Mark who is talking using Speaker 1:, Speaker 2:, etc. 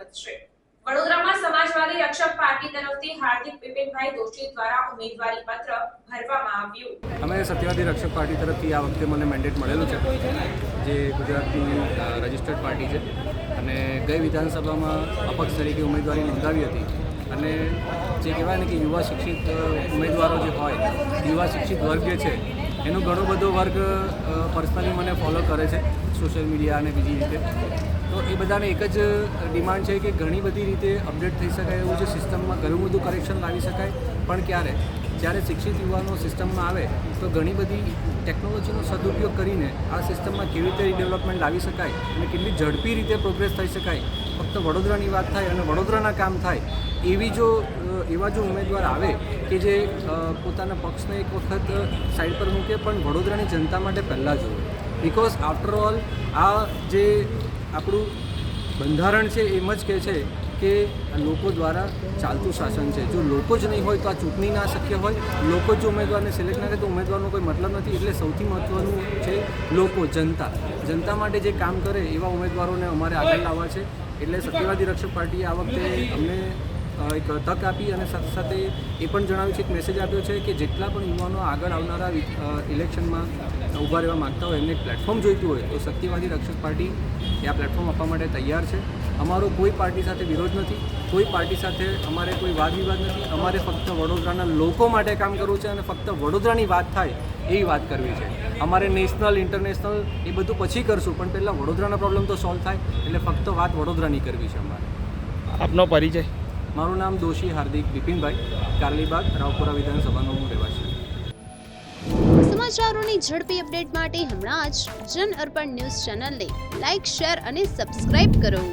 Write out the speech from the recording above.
Speaker 1: વધશે। વડોદરામાં સમાજવાદી રક્ષક પાર્ટી તરફથી હાર્દિક વિપિનભાઈ દોશી દ્વારા ઉમેદવારી પત્ર ભરવામાં આવ્યું।
Speaker 2: અમે સત્યવાદી રક્ષક પાર્ટી તરફથી આ વખતે મને મેન્ડેટ મળેલું છે, જે ગુજરાતની રજિસ્ટર્ડ પાર્ટી છે અને ગઈ વિધાનસભામાં અપક્ષ તરીકે ઉમેદવારી નોંધાવી હતી અને જે કહેવાય ને કે યુવા શિક્ષિત ઉમેદવારો જે હોય, યુવા શિક્ષિત વર્ગ જે છે એનો ઘણો બધો વર્ગ પર્સનલી મને ફોલો કરે છે સોશિયલ મીડિયા અને બીજી રીતે। તો એ બધાને એક જ ડિમાન્ડ છે કે ઘણી બધી રીતે અપડેટ થઈ શકાય એવું છે, સિસ્ટમમાં ઘણું બધું કરેક્શન લાવી શકાય, પણ ક્યારે જ્યારે શિક્ષિત યુવાનો સિસ્ટમમાં આવે તો ઘણી બધી ટેકનોલોજીનો સદુપયોગ કરીને આ સિસ્ટમમાં કેવી રીતે રીડેવલપમેન્ટ લાવી શકાય અને કેટલી ઝડપી રીતે પ્રોગ્રેસ થઈ શકાય, ફક્ત વડોદરાની વાત થાય અને વડોદરાના કામ થાય એવા જો ઉમેદવાર આવે કે જે પોતાના પક્ષને એક વખત સાઈડ પર મૂકે પણ વડોદરાની જનતા માટે પહેલાં જોવે। બિકોઝ આફ્ટર ઓલ આ જે આપણું બંધારણ છે એમ જ કહે છે કે લોકો દ્વારા ચાલતું શાસન છે। જો લોકો જ નહીં હોય તો આ ચૂંટણી ના શક્ય હોય, લોકો જો ઉમેદવારને સિલેક્ટ ના કરે તો ઉમેદવારનો કોઈ મતલબ નથી। એટલે સૌથી મહત્ત્વનું છે લોકો, જનતા માટે જે કામ કરે એવા ઉમેદવારોને અમારે આગળ લાવવા છે। એટલે સત્યવાદી રક્ષક પાર્ટીએ આ વખતે અમને એક તક આપી અને સાથે સાથે એ પણ જણાવ્યું છે, એક મેસેજ આપ્યો છે કે જેટલા પણ યુવાનો આગળ આવનારા ઇલેક્શનમાં ઊભા રહેવા માગતા હોય, એમને એક પ્લેટફોર્મ જોઈતું હોય તો સત્યવાદી રક્ષક પાર્ટી એ આ પ્લેટફોર્મ આપવા માટે તૈયાર છે। અમારો કોઈ પાર્ટી સાથે વિરોધ નથી, કોઈ પાર્ટી સાથે અમારે કોઈ વાદ વિવાદ નથી, અમારે ફક્ત વડોદરાના લોકો માટે કામ કરવું છે અને ફક્ત વડોદરાની વાત થાય એવી વાત કરવી છે। અમારે નેશનલ ઇન્ટરનેશનલ એ બધું પછી કરશું, પણ પહેલાં વડોદરાના પ્રોબ્લેમ તો સોલ્વ થાય, એટલે ફક્ત વાત વડોદરાની કરવી છે અમારે।
Speaker 3: આપનો પરિચય?
Speaker 2: મારું નામ દોશી હાર્દિક વિપિનભાઈ, કારલીબાગ, રાવપુરા વિધાનસભાનો હું રહેવાસી છું।
Speaker 4: સમાચારોની ઝડપી અપડેટ માટે હમણાં જ જન અર્પણ ન્યૂઝ ચેનલને લાઇક, શેર અને સબસ્ક્રાઇબ કરો।